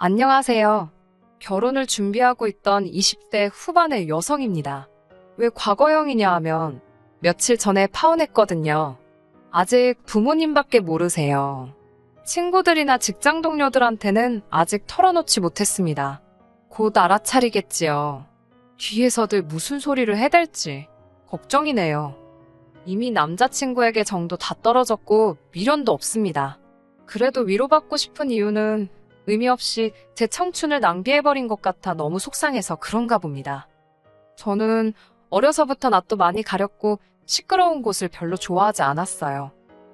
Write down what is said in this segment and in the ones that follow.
안녕하세요. 결혼을 준비하고 있던 20대 후반의 여성입니다. 왜 과거형이냐 하면 며칠 전에 파혼했거든요. 아직 부모님밖에 모르세요. 친구들이나 직장 동료들한테는 아직 털어놓지 못했습니다. 곧 알아차리겠지요. 뒤에서들 무슨 소리를 해댈지 걱정이네요. 이미 남자친구에게 정도 다 떨어졌고 미련도 없습니다. 그래도 위로받고 싶은 이유는 의미 없이 제 청춘을 낭비해버린 것 같아 너무 속상해서 그런가 봅니다. 저는 어려서부터 낯도 많이 가렸고 시끄러운 곳을 별로 좋아하지 않았어요.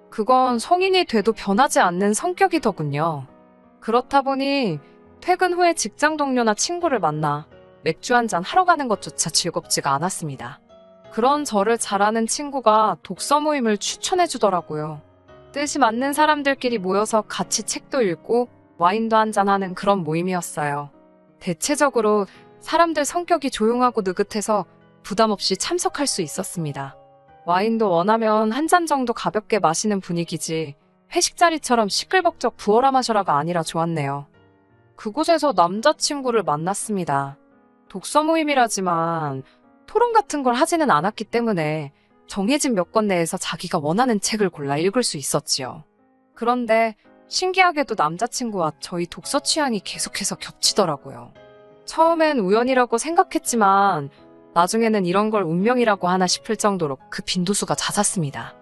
그건 성인이 돼도 변하지 않는 성격이더군요. 그렇다 보니 퇴근 후에 직장 동료나 친구를 만나 맥주 한잔 하러 가는 것조차 즐겁지가 않았습니다. 그런 저를 잘 아는 친구가 독서 모임을 추천해 주더라고요. 뜻이 맞는 사람들끼리 모여서 같이 책도 읽고 와인도 한잔하는 그런 모임이었어요. 대체적으로 사람들 성격이 조용하고 느긋해서 부담 없이 참석할 수 있었습니다. 와인도 원하면 한 잔 정도 가볍게 마시는 분위기지 회식 자리처럼 시끌벅적 부어라 마셔라가 아니라 좋았네요. 그곳에서 남자친구를 만났습니다. 독서 모임이라지만 토론 같은 걸 하지는 않았기 때문에 정해진 몇 권 내에서 자기가 원하는 책을 골라 읽을 수 있었지요. 그런데 신기하게도 남자친구와 저희 독서 취향이 계속해서 겹치더라고요. 처음엔 우연이라고 생각했지만 나중에는 이런 걸 운명이라고 하나 싶을 정도로 그 빈도수가 잦았습니다.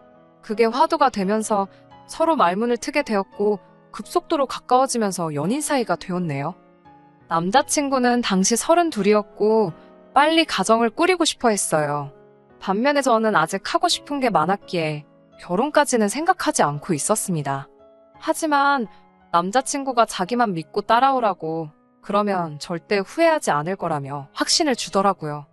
그게 화두가 되면서 서로 말문을 트게 되었고 급속도로 가까워지면서 연인 사이가 되었네요. 남자친구는 당시 32이었고 빨리 가정을 꾸리고 싶어 했어요. 반면에 저는 아직 하고 싶은 게 많았기에 결혼까지는 생각하지 않고 있었습니다. 하지만 남자친구가 자기만 믿고 따라오라고 그러면 절대 후회하지 않을 거라며 확신을 주더라고요.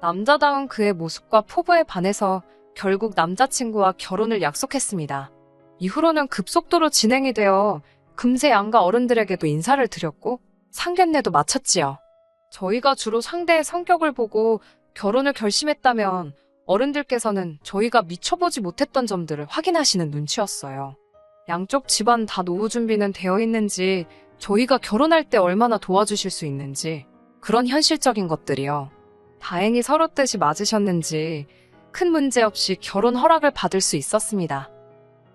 남자다운 그의 모습과 포부에 반해서 결국 남자친구와 결혼을 약속했습니다. 이후로는 급속도로 진행이 되어 금세 양가 어른들에게도 인사를 드렸고 상견례도 마쳤지요. 저희가 주로 상대의 성격을 보고 결혼을 결심했다면 어른들께서는 저희가 미쳐보지 못했던 점들을 확인하시는 눈치였어요. 양쪽 집안 다 노후 준비는 되어 있는지, 저희가 결혼할 때 얼마나 도와주실 수 있는지, 그런 현실적인 것들이요. 다행히 서로 뜻이 맞으셨는지 큰 문제 없이 결혼 허락을 받을 수 있었습니다.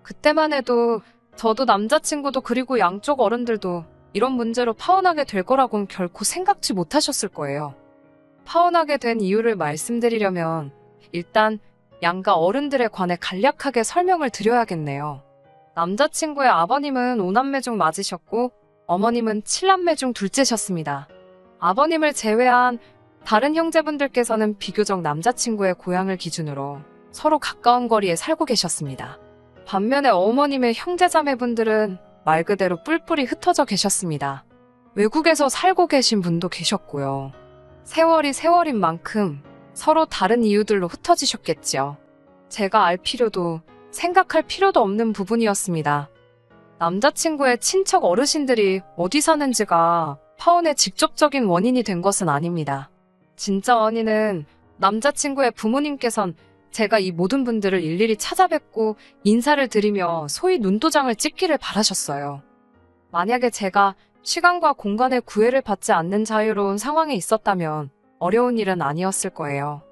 그때만 해도 저도 남자친구도 그리고 양쪽 어른들도 이런 문제로 파혼하게 될 거라고는 결코 생각지 못하셨을 거예요. 파혼하게 된 이유를 말씀드리려면 일단 양가 어른들에 관해 간략하게 설명을 드려야겠네요. 남자친구의 아버님은 5남매 중 맞으셨고 어머님은 7남매 중 둘째셨습니다. 아버님을 제외한 다른 형제분들께서는 비교적 남자친구의 고향을 기준으로 서로 가까운 거리에 살고 계셨습니다. 반면에 어머님의 형제자매분들은 말 그대로 뿔뿔이 흩어져 계셨습니다. 외국에서 살고 계신 분도 계셨고요. 세월이 세월인 만큼 서로 다른 이유들로 흩어지셨겠지요. 제가 알 필요도 생각할 필요도 없는 부분이었습니다. 남자친구의 친척 어르신들이 어디 사는지가 파혼의 직접적인 원인이 된 것은 아닙니다. 진짜 원인은 남자친구의 부모님께선 제가 이 모든 분들을 일일이 찾아뵙고 인사를 드리며 소위 눈도장을 찍기를 바라셨어요. 만약에 제가 시간과 공간의 구애를 받지 않는 자유로운 상황에 있었다면 어려운 일은 아니었을 거예요.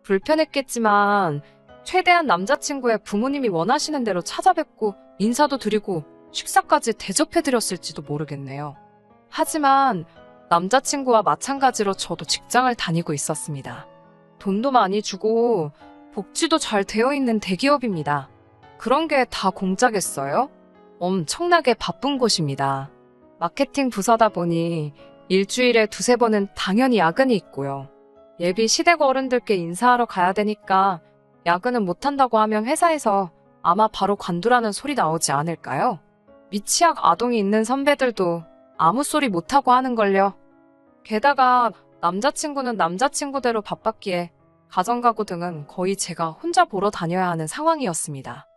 불편했겠지만 최대한 남자친구의 부모님이 원하시는 대로 찾아뵙고 인사도 드리고 식사까지 대접해드렸을지도 모르겠네요. 하지만 남자친구와 마찬가지로 저도 직장을 다니고 있었습니다. 돈도 많이 주고 복지도 잘 되어 있는 대기업입니다. 그런 게 다 공짜겠어요? 엄청나게 바쁜 곳입니다. 마케팅 부서다 보니 일주일에 2-3번은 당연히 야근이 있고요. 예비 시댁 어른들께 인사하러 가야 되니까 야근은 못한다고 하면 회사에서 아마 바로 관두라는 소리 나오지 않을까요? 미취학 아동이 있는 선배들도 아무 소리 못하고 하는걸요. 게다가 남자친구는 남자친구대로 바빴기에 가정가구 등은 거의 제가 혼자 보러 다녀야 하는 상황이었습니다.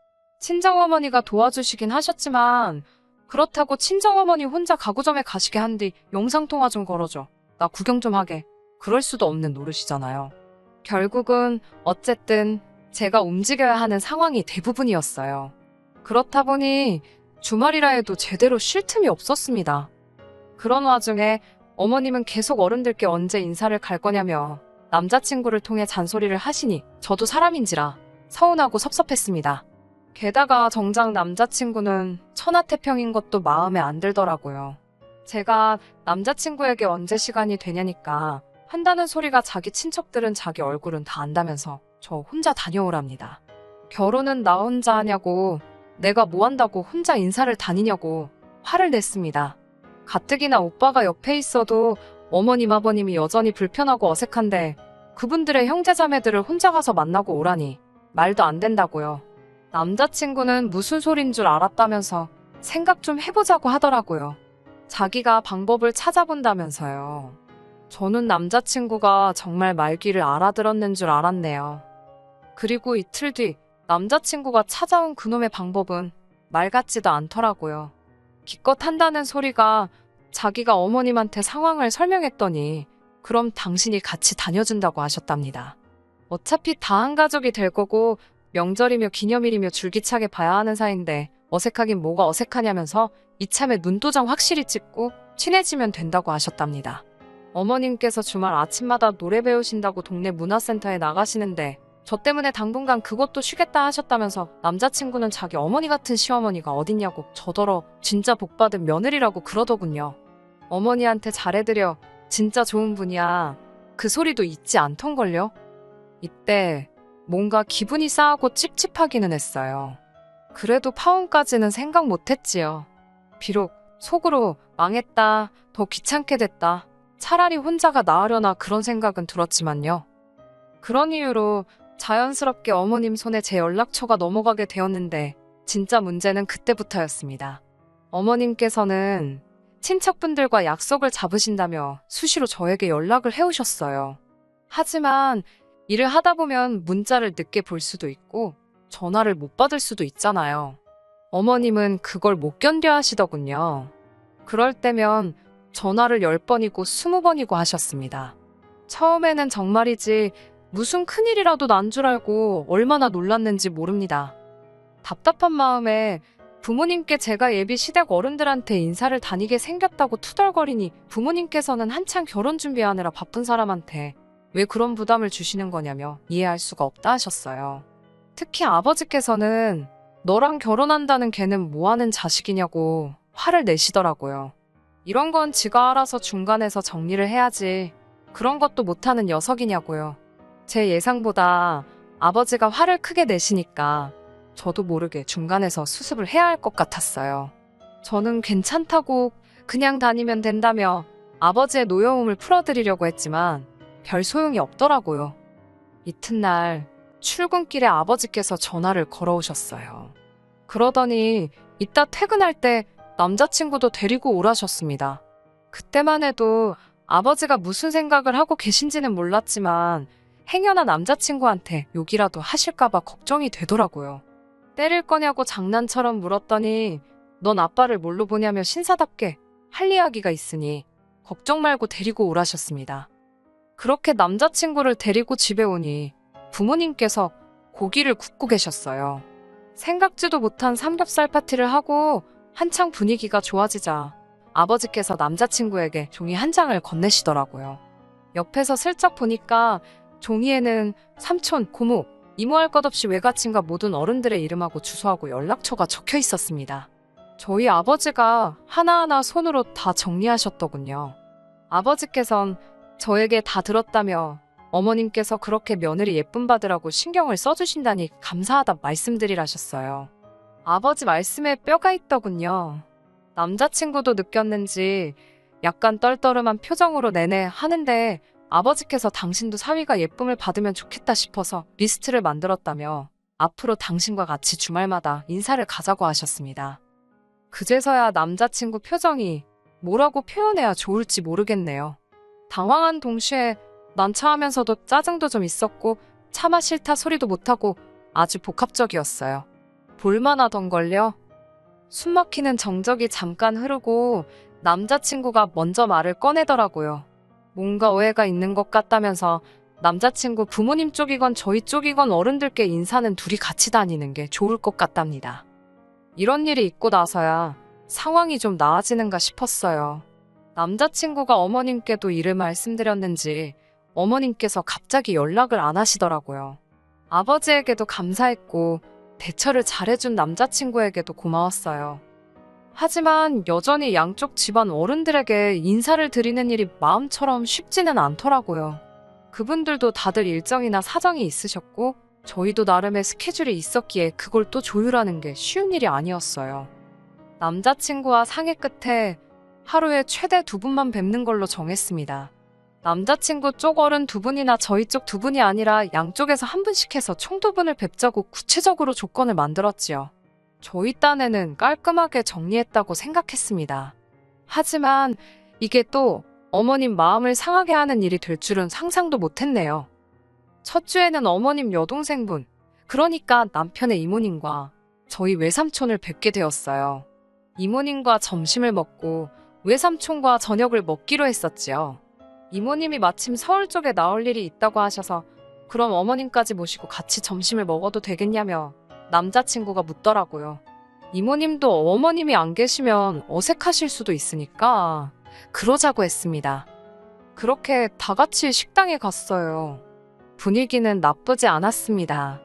친정어머니가 도와주시긴 하셨지만 그렇다고 친정어머니 혼자 가구점에 가시게 한 뒤 영상통화 좀 걸어줘. 나 구경 좀 하게. 그럴 수도 없는 노릇이잖아요. 결국은 어쨌든 제가 움직여야 하는 상황이 대부분이었어요. 그렇다 보니 주말이라 해도 제대로 쉴 틈이 없었습니다. 그런 와중에 어머님은 계속 어른들께 언제 인사를 갈 거냐며 남자친구를 통해 잔소리를 하시니 저도 사람인지라 서운하고 섭섭했습니다. 게다가 정작 남자친구는 천하태평인 것도 마음에 안 들더라고요. 제가 남자친구에게 언제 시간이 되냐니까 한다는 소리가 자기 친척들은 자기 얼굴은 다 안다면서 저 혼자 다녀오랍니다. 결혼은 나 혼자 하냐고, 내가 뭐 한다고 혼자 인사를 다니냐고 화를 냈습니다. 가뜩이나 오빠가 옆에 있어도 어머님 아버님이 여전히 불편하고 어색한데 그분들의 형제자매들을 혼자 가서 만나고 오라니 말도 안 된다고요. 남자친구는 무슨 소린 줄 알았다면서 생각 좀 해보자고 하더라고요. 자기가 방법을 찾아본다면서요. 저는 남자친구가 정말 말귀를 알아들었는 줄 알았네요. 그리고 이틀 뒤 남자친구가 찾아온 그놈의 방법은 말 같지도 않더라고요. 기껏 한다는 소리가 자기가 어머님한테 상황을 설명했더니 그럼 당신이 같이 다녀준다고 하셨답니다. 어차피 다 한 가족이 될 거고 명절이며 기념일이며 줄기차게 봐야 하는 사이인데 어색하긴 뭐가 어색하냐면서 이참에 눈도장 확실히 찍고 친해지면 된다고 하셨답니다. 어머님께서 주말 아침마다 노래 배우신다고 동네 문화센터에 나가시는데 저 때문에 당분간 그것도 쉬겠다 하셨다면서 남자친구는 자기 어머니 같은 시어머니가 어딨냐고 저더러 진짜 복받은 며느리라고 그러더군요. 어머니한테 잘해드려 진짜 좋은 분이야. 그 소리도 잊지 않던걸요. 이때 뭔가 기분이 싸하고 찝찝하기는 했어요. 그래도 파혼까지는 생각 못했지요. 비록 속으로 망했다, 더 귀찮게 됐다, 차라리 혼자가 나으려나 그런 생각은 들었지만요. 그런 이유로 자연스럽게 어머님 손에 제 연락처가 넘어가게 되었는데 진짜 문제는 그때부터였습니다. 어머님께서는 친척분들과 약속을 잡으신다며 수시로 저에게 연락을 해오셨어요. 하지만 일을 하다 보면 문자를 늦게 볼 수도 있고 전화를 못 받을 수도 있잖아요. 어머님은 그걸 못 견뎌 하시더군요. 그럴 때면 전화를 10번이고 20번이고 하셨습니다. 처음에는 정말이지 무슨 큰일이라도 난 줄 알고 얼마나 놀랐는지 모릅니다. 답답한 마음에 부모님께 제가 예비 시댁 어른들한테 인사를 다니게 생겼다고 투덜거리니 부모님께서는 한창 결혼 준비하느라 바쁜 사람한테 왜 그런 부담을 주시는 거냐며 이해할 수가 없다 하셨어요. 특히 아버지께서는 너랑 결혼한다는 걔는 뭐하는 자식이냐고 화를 내시더라고요. 이런 건 지가 알아서 중간에서 정리를 해야지 그런 것도 못하는 녀석이냐고요. 제 예상보다 아버지가 화를 크게 내시니까 저도 모르게 중간에서 수습을 해야 할 것 같았어요. 저는 괜찮다고 그냥 다니면 된다며 아버지의 노여움을 풀어드리려고 했지만 별 소용이 없더라고요. 이튿날 출근길에 아버지께서 전화를 걸어오셨어요. 그러더니 이따 퇴근할 때 남자친구도 데리고 오라셨습니다. 그때만 해도 아버지가 무슨 생각을 하고 계신지는 몰랐지만 행여나 남자친구한테 욕이라도 하실까봐 걱정이 되더라고요. 때릴 거냐고 장난처럼 물었더니 넌 아빠를 뭘로 보냐며 신사답게 할 이야기가 있으니 걱정 말고 데리고 오라셨습니다. 그렇게 남자친구를 데리고 집에 오니 부모님께서 고기를 굽고 계셨어요. 생각지도 못한 삼겹살 파티를 하고 한창 분위기가 좋아지자 아버지께서 남자친구에게 종이 한 장을 건네시더라고요. 옆에서 슬쩍 보니까 종이에는 삼촌, 고모, 이모할 것 없이 외가친과 모든 어른들의 이름하고 주소하고 연락처가 적혀 있었습니다. 저희 아버지가 하나하나 손으로 다 정리하셨더군요. 아버지께선 저에게 다 들었다며 어머님께서 그렇게 며느리 예쁨 받으라고 신경을 써주신다니 감사하다 말씀드리라셨어요. 아버지 말씀에 뼈가 있더군요. 남자친구도 느꼈는지 약간 떨떠름한 표정으로 내내 하는데 아버지께서 당신도 사위가 예쁨을 받으면 좋겠다 싶어서 리스트를 만들었다며 앞으로 당신과 같이 주말마다 인사를 가자고 하셨습니다. 그제서야 남자친구 표정이 뭐라고 표현해야 좋을지 모르겠네요. 당황한 동시에 난처하면서도 짜증도 좀 있었고 차마 싫다 소리도 못하고 아주 복합적이었어요. 볼만하던걸요. 숨막히는 정적이 잠깐 흐르고 남자친구가 먼저 말을 꺼내더라고요. 뭔가 오해가 있는 것 같다면서 남자친구 부모님 쪽이건 저희 쪽이건 어른들께 인사는 둘이 같이 다니는 게 좋을 것 같답니다. 이런 일이 있고 나서야 상황이 좀 나아지는가 싶었어요. 남자친구가 어머님께도 이를 말씀드렸는지 어머님께서 갑자기 연락을 안 하시더라고요. 아버지에게도 감사했고 대처를 잘해준 남자친구에게도 고마웠어요. 하지만 여전히 양쪽 집안 어른들에게 인사를 드리는 일이 마음처럼 쉽지는 않더라고요. 그분들도 다들 일정이나 사정이 있으셨고 저희도 나름의 스케줄이 있었기에 그걸 또 조율하는 게 쉬운 일이 아니었어요. 남자친구와 상의 끝에 하루에 최대 2분만 뵙는 걸로 정했습니다. 남자친구 쪽 어른 2분이나 저희 쪽 2분이 아니라 양쪽에서 1분씩 해서 총 2분을 뵙자고 구체적으로 조건을 만들었지요. 저희 딴에는 깔끔하게 정리했다고 생각했습니다. 하지만 이게 또 어머님 마음을 상하게 하는 일이 될 줄은 상상도 못했네요. 첫 주에는 어머님 여동생분, 그러니까 남편의 이모님과 저희 외삼촌을 뵙게 되었어요. 이모님과 점심을 먹고 외삼촌과 저녁을 먹기로 했었지요. 이모님이 마침 서울 쪽에 나올 일이 있다고 하셔서 그럼 어머님까지 모시고 같이 점심을 먹어도 되겠냐며 남자친구가 묻더라고요. 이모님도 어머님이 안 계시면 어색하실 수도 있으니까 그러자고 했습니다. 그렇게 다 같이 식당에 갔어요. 분위기는 나쁘지 않았습니다.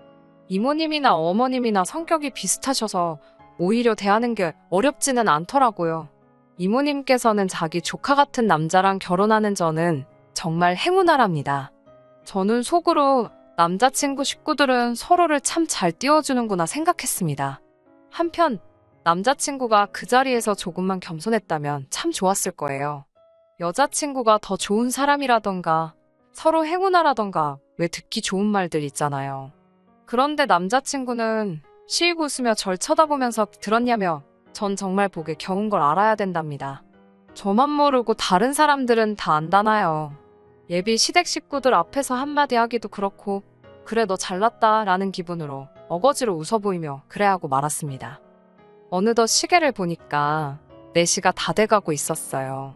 이모님이나 어머님이나 성격이 비슷하셔서 오히려 대하는 게 어렵지는 않더라고요. 이모님께서는 자기 조카 같은 남자랑 결혼하는 저는 정말 행운아랍니다. 저는 속으로 남자친구 식구들은 서로를 참 잘 띄워주는구나 생각했습니다. 한편 남자친구가 그 자리에서 조금만 겸손했다면 참 좋았을 거예요. 여자친구가 더 좋은 사람이라던가 서로 행운아라던가 왜 듣기 좋은 말들 있잖아요. 그런데 남자친구는 씩 웃으며 절 쳐다보면서 들었냐며 전 정말 보기 겨운 걸 알아야 된답니다. 저만 모르고 다른 사람들은 다 안다나요. 예비 시댁 식구들 앞에서 한마디 하기도 그렇고 그래 너 잘났다 라는 기분으로 어거지로 웃어 보이며 그래 하고 말았습니다. 어느덧 시계를 보니까 4시가 다 돼가고 있었어요.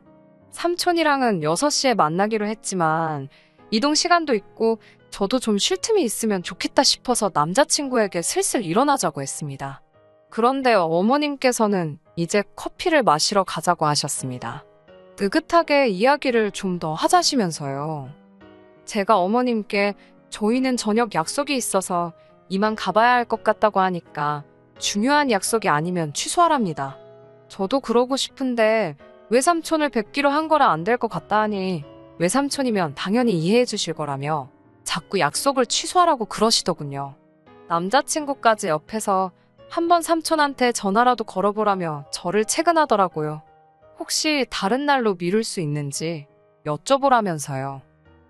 삼촌이랑은 6시에 만나기로 했지만 이동 시간도 있고 저도 좀 쉴 틈이 있으면 좋겠다 싶어서 남자친구에게 슬슬 일어나자고 했습니다. 그런데 어머님께서는 이제 커피를 마시러 가자고 하셨습니다. 느긋하게 이야기를 좀 더 하자시면서요. 제가 어머님께 저희는 저녁 약속이 있어서 이만 가봐야 할 것 같다고 하니까 중요한 약속이 아니면 취소하랍니다. 저도 그러고 싶은데 외삼촌을 뵙기로 한 거라 안 될 것 같다 하니 외삼촌이면 당연히 이해해 주실 거라며 자꾸 약속을 취소하라고 그러시더군요. 남자친구까지 옆에서 한번 삼촌한테 전화라도 걸어보라며 저를 채근하더라고요. 혹시 다른 날로 미룰 수 있는지 여쭤보라면서요.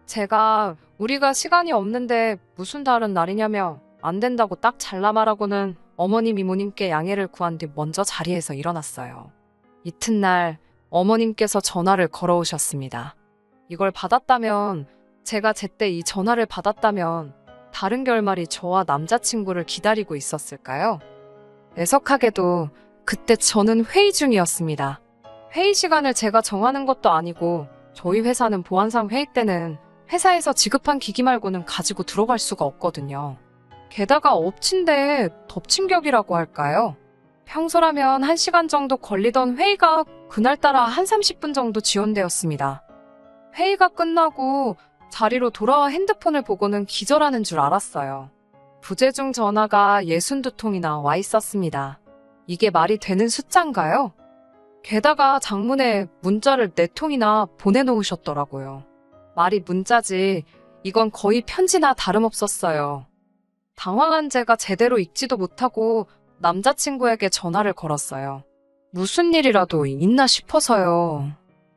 제가 우리가 시간이 없는데 무슨 다른 날이냐며 안 된다고 딱 잘라 말하고는 어머님 이모님께 양해를 구한 뒤 먼저 자리에서 일어났어요. 이튿날 어머님께서 전화를 걸어오셨습니다. 이걸 받았다면 제가 제때 이 전화를 받았다면 다른 결말이 저와 남자친구를 기다리고 있었을까요? 애석하게도 그때 저는 회의 중이었습니다. 회의 시간을 제가 정하는 것도 아니고 저희 회사는 보안상 회의 때는 회사에서 지급한 기기 말고는 가지고 들어갈 수가 없거든요. 게다가 엎친데 덮친격이라고 할까요? 평소라면 1시간 정도 걸리던 회의가 그날따라 한 30분 정도 지연되었습니다. 회의가 끝나고 자리로 돌아와 핸드폰을 보고는 기절하는 줄 알았어요. 부재중 전화가 62통이나 와 있었습니다. 이게 말이 되는 숫자인가요? 게다가 장문에 문자를 4통이나 보내놓으셨더라고요. 말이 문자지 이건 거의 편지나 다름없었어요. 당황한 제가 제대로 읽지도 못하고 남자친구에게 전화를 걸었어요. 무슨 일이라도 있나 싶어서요.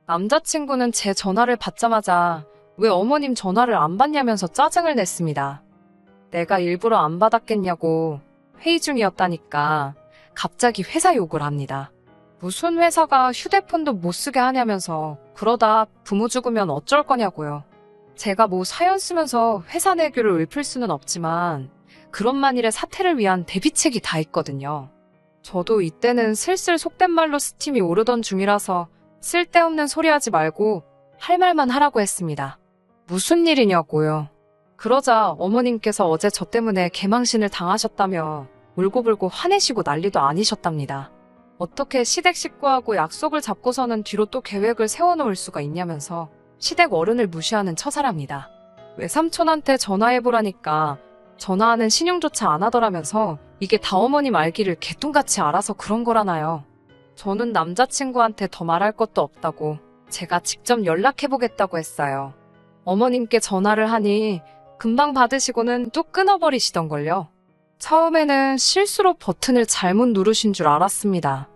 남자친구는 제 전화를 받자마자 왜 어머님 전화를 안 받냐면서 짜증을 냈습니다. 내가 일부러 안 받았겠냐고 회의 중이었다니까 갑자기 회사 욕을 합니다. 무슨 회사가 휴대폰도 못 쓰게 하냐면서 그러다 부모 죽으면 어쩔 거냐고요. 제가 뭐 사연 쓰면서 회사 내규를 읊을 수는 없지만 그런 만일의 사태를 위한 대비책이 다 있거든요. 저도 이때는 슬슬 속된 말로 스팀이 오르던 중이라서 쓸데없는 소리 하지 말고 할 말만 하라고 했습니다. 무슨 일이냐고요. 그러자 어머님께서 어제 저 때문에 개망신을 당하셨다며 울고불고 화내시고 난리도 아니셨답니다. 어떻게 시댁 식구하고 약속을 잡고서는 뒤로 또 계획을 세워놓을 수가 있냐면서 시댁 어른을 무시하는 처사랍니다. 외삼촌한테 전화해보라니까 전화하는 신용조차 안 하더라면서 이게 다 어머님 알기를 개똥같이 알아서 그런 거라나요. 저는 남자친구한테 더 말할 것도 없다고 제가 직접 연락해보겠다고 했어요. 어머님께 전화를 하니 금방 받으시고는 뚝 끊어버리시던걸요. 처음에는 실수로 버튼을 잘못 누르신 줄 알았습니다.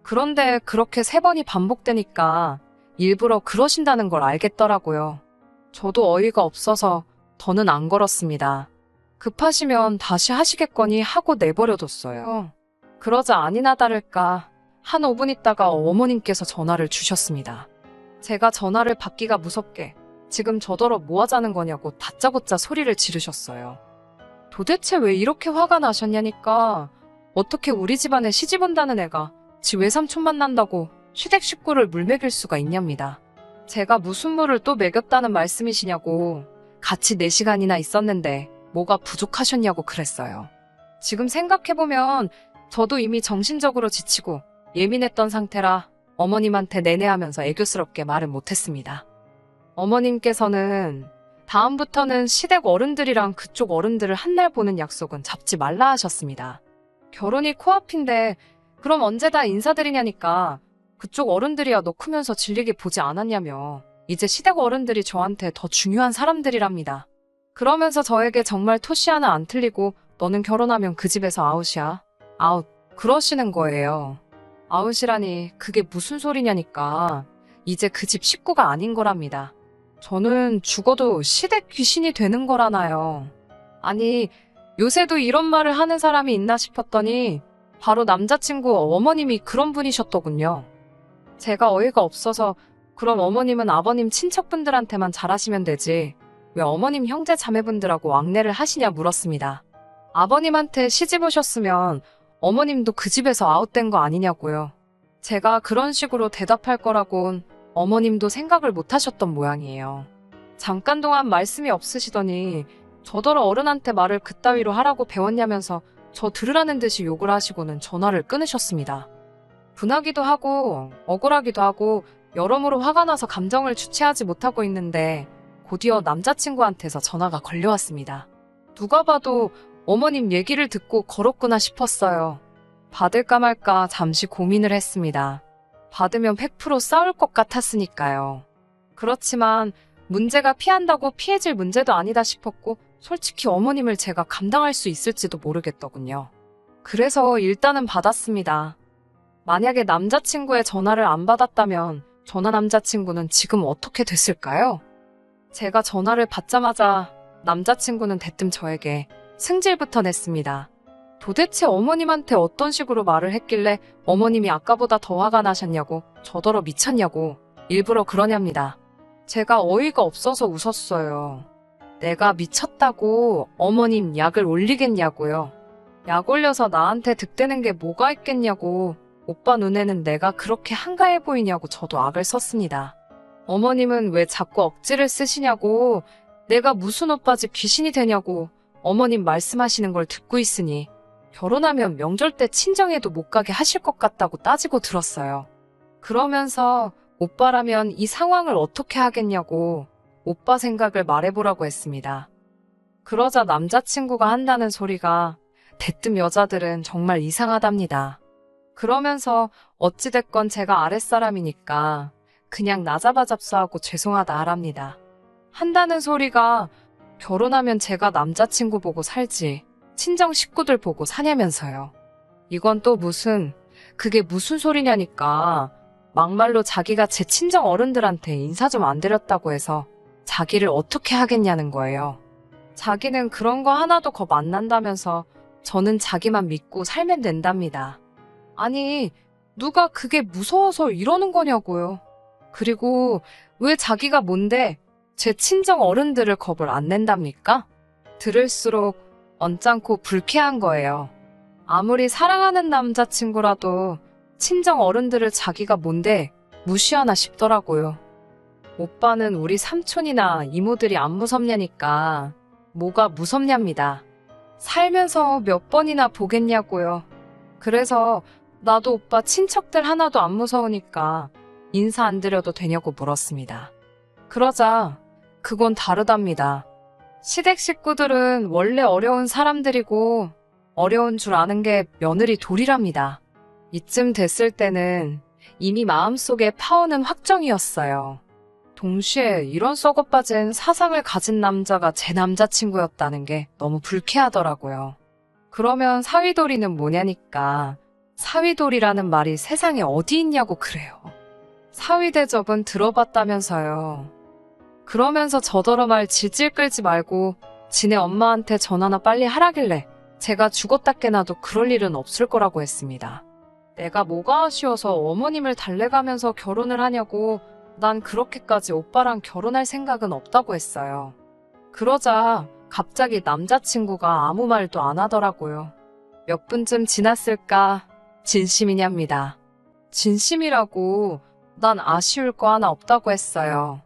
그런데 그렇게 3번이 반복되니까 일부러 그러신다는 걸 알겠더라고요. 저도 어이가 없어서 더는 안 걸었습니다. 급하시면 다시 하시겠거니 하고 내버려뒀어요. 그러자 아니나 다를까 한 5분 있다가 어머님께서 전화를 주셨습니다. 제가 전화를 받기가 무섭게 지금 저더러 뭐 하자는 거냐고 다짜고짜 소리를 지르셨어요. 도대체 왜 이렇게 화가 나셨냐니까 어떻게 우리 집안에 시집 온다는 애가 지 외삼촌 만난다고 시댁 식구를 물먹일 수가 있냐입니다. 제가 무슨 물을 또 먹였다는 말씀이시냐고 같이 4시간이나 있었는데 뭐가 부족하셨냐고 그랬어요. 지금 생각해보면 저도 이미 정신적으로 지치고 예민했던 상태라 어머님한테 내내하면서 애교스럽게 말은 못했습니다. 어머님께서는 다음부터는 시댁 어른들이랑 그쪽 어른들을 한날 보는 약속은 잡지 말라 하셨습니다. 결혼이 코앞인데 그럼 언제 다 인사드리냐니까 그쪽 어른들이야 너 크면서 질리게 보지 않았냐며 이제 시댁 어른들이 저한테 더 중요한 사람들이랍니다. 그러면서 저에게 정말 토시 하나 안 틀리고 너는 결혼하면 그 집에서 아웃이야. 아웃. 그러시는 거예요. 아웃이라니 그게 무슨 소리냐니까 이제 그 집 식구가 아닌 거랍니다. 저는 죽어도 시댁 귀신이 되는 거라나요. 아니 요새도 이런 말을 하는 사람이 있나 싶었더니 바로 남자친구 어머님이 그런 분이셨더군요. 제가 어이가 없어서 그럼 어머님은 아버님 친척분들한테만 잘하시면 되지 왜 어머님 형제 자매분들하고 왕래를 하시냐 물었습니다. 아버님한테 시집 오셨으면 어머님도 그 집에서 아웃된 거 아니냐고요. 제가 그런 식으로 대답할 거라곤 어머님도 생각을 못 하셨던 모양이에요. 잠깐 동안 말씀이 없으시더니 저더러 어른한테 말을 그따위로 하라고 배웠냐면서 저 들으라는 듯이 욕을 하시고는 전화를 끊으셨습니다. 분하기도 하고 억울하기도 하고 여러모로 화가 나서 감정을 주체하지 못하고 있는데 곧이어 남자친구한테서 전화가 걸려왔습니다. 누가 봐도 어머님 얘기를 듣고 걸었구나 싶었어요. 받을까 말까 잠시 고민을 했습니다. 받으면 100% 싸울 것 같았으니까요. 그렇지만 문제가 피한다고 피해질 문제도 아니다 싶었고 솔직히 어머님을 제가 감당할 수 있을지도 모르겠더군요. 그래서 일단은 받았습니다. 만약에 남자친구의 전화를 안 받았다면 전화 남자친구는 지금 어떻게 됐을까요? 제가 전화를 받자마자 남자친구는 대뜸 저에게 승질부터 냈습니다. 도대체 어머님한테 어떤 식으로 말을 했길래 어머님이 아까보다 더 화가 나셨냐고 저더러 미쳤냐고 일부러 그러냐입니다. 제가 어이가 없어서 웃었어요. 내가 미쳤다고 어머님 약을 올리겠냐고요. 약 올려서 나한테 득대는 게 뭐가 있겠냐고 오빠 눈에는 내가 그렇게 한가해 보이냐고 저도 악을 썼습니다. 어머님은 왜 자꾸 억지를 쓰시냐고 내가 무슨 오빠 집 귀신이 되냐고 어머님 말씀하시는 걸 듣고 있으니 결혼하면 명절 때 친정에도 못 가게 하실 것 같다고 따지고 들었어요. 그러면서 오빠라면 이 상황을 어떻게 하겠냐고 오빠 생각을 말해보라고 했습니다. 그러자 남자친구가 한다는 소리가 대뜸 여자들은 정말 이상하답니다. 그러면서 어찌됐건 제가 아랫사람이니까 그냥 나 잡아 잡수하고 죄송하다 하랍니다. 한다는 소리가 결혼하면 제가 남자친구 보고 살지 친정 식구들 보고 사냐면서요. 이건 또 그게 무슨 소리냐니까 막말로 자기가 제 친정 어른들한테 인사 좀 안 드렸다고 해서 자기를 어떻게 하겠냐는 거예요. 자기는 그런 거 하나도 겁 안 난다면서 저는 자기만 믿고 살면 된답니다. 아니 누가 그게 무서워서 이러는 거냐고요. 그리고 왜 자기가 뭔데 제 친정 어른들을 겁을 안 낸답니까? 들을수록 언짢고 불쾌한 거예요. 아무리 사랑하는 남자친구라도 친정 어른들을 자기가 뭔데 무시하나 싶더라고요. 오빠는 우리 삼촌이나 이모들이 안 무섭냐니까 뭐가 무섭냐입니다. 살면서 몇 번이나 보겠냐고요. 그래서 나도 오빠 친척들 하나도 안 무서우니까 인사 안 드려도 되냐고 물었습니다. 그러자 그건 다르답니다. 시댁 식구들은 원래 어려운 사람들이고 어려운 줄 아는 게 며느리 도리랍니다. 이쯤 됐을 때는 이미 마음속에 파오는 확정이었어요. 동시에 이런 썩어빠진 사상을 가진 남자가 제 남자친구였다는 게 너무 불쾌하더라고요. 그러면 사위돌이는 뭐냐니까 사위돌이라는 말이 세상에 어디 있냐고 그래요. 사위대접은 들어봤다면서요. 그러면서 저더러 말 질질 끌지 말고 지네 엄마한테 전화나 빨리 하라길래 제가 죽었다 깨나도 그럴 일은 없을 거라고 했습니다. 내가 뭐가 아쉬워서 어머님을 달래가면서 결혼을 하냐고 난 그렇게까지 오빠랑 결혼할 생각은 없다고 했어요. 그러자 갑자기 남자친구가 아무 말도 안 하더라고요. 몇 분쯤 지났을까 진심이냐입니다. 진심이라고 난 아쉬울 거 하나 없다고 했어요.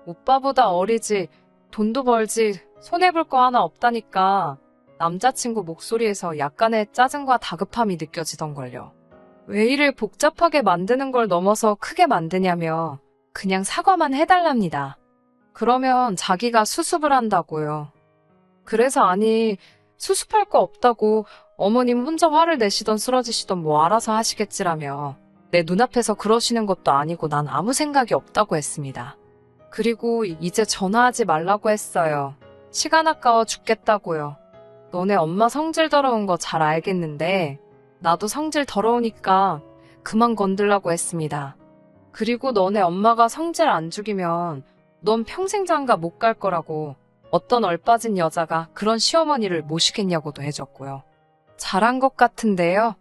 오빠보다 어리지 돈도 벌지 손해볼 거 하나 없다니까 남자친구 목소리에서 약간의 짜증과 다급함이 느껴지던걸요. 왜 일을 복잡하게 만드는 걸 넘어서 크게 만드냐며 그냥 사과만 해달랍니다. 그러면 자기가 수습을 한다고요. 그래서 아니 수습할 거 없다고 어머님 혼자 화를 내시던 쓰러지시던 뭐 알아서 하시겠지라며 내 눈앞에서 그러시는 것도 아니고 난 아무 생각이 없다고 했습니다. 그리고 이제 전화하지 말라고 했어요. 시간 아까워 죽겠다고요. 너네 엄마 성질 더러운 거 잘 알겠는데 나도 성질 더러우니까 그만 건들라고 했습니다. 그리고 너네 엄마가 성질 안 죽이면 넌 평생 장가 못 갈 거라고 어떤 얼빠진 여자가 그런 시어머니를 모시겠냐고도 해줬고요. 잘한 것 같은데요.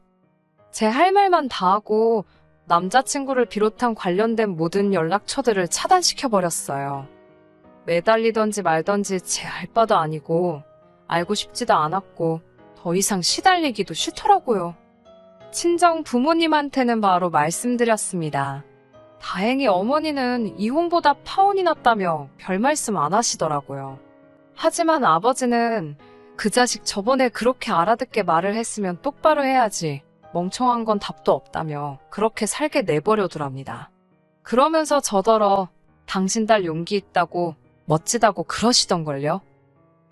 제 할 말만 다 하고 남자친구를 비롯한 관련된 모든 연락처들을 차단시켜버렸어요. 매달리던지 말던지 제 알 바도 아니고 알고 싶지도 않았고 더 이상 시달리기도 싫더라고요. 친정 부모님한테는 바로 말씀드렸습니다. 다행히 어머니는 이혼보다 파혼이 낫다며 별 말씀 안 하시더라고요. 하지만 아버지는 그 자식 저번에 그렇게 알아듣게 말을 했으면 똑바로 해야지 멍청한 건 답도 없다며 그렇게 살게 내버려두랍니다. 그러면서 저더러 당신 딸 용기 있다고 멋지다고 그러시던걸요.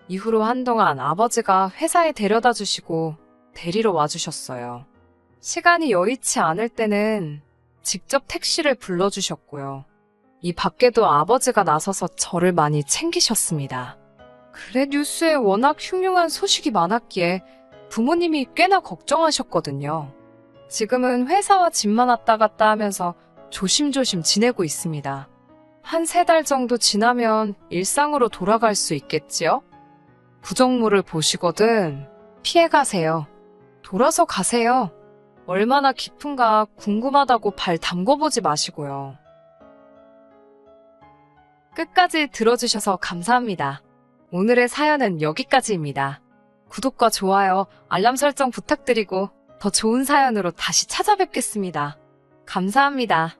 이후로 한동안 아버지가 회사에 데려다 주시고 데리러 와주셨어요. 시간이 여의치 않을 때는 직접 택시를 불러주셨고요. 이 밖에도 아버지가 나서서 저를 많이 챙기셨습니다. 그래 뉴스에 워낙 흉흉한 소식이 많았기에 부모님이 꽤나 걱정하셨거든요. 지금은 회사와 집만 왔다 갔다 하면서 조심조심 지내고 있습니다. 한 3달 정도 지나면 일상으로 돌아갈 수 있겠지요? 부정물을 보시거든 피해가세요. 돌아서 가세요. 얼마나 깊은가 궁금하다고 발 담궈보지 마시고요. 끝까지 들어주셔서 감사합니다. 오늘의 사연은 여기까지입니다. 구독과 좋아요, 알람 설정 부탁드리고 더 좋은 사연으로 다시 찾아뵙겠습니다. 감사합니다.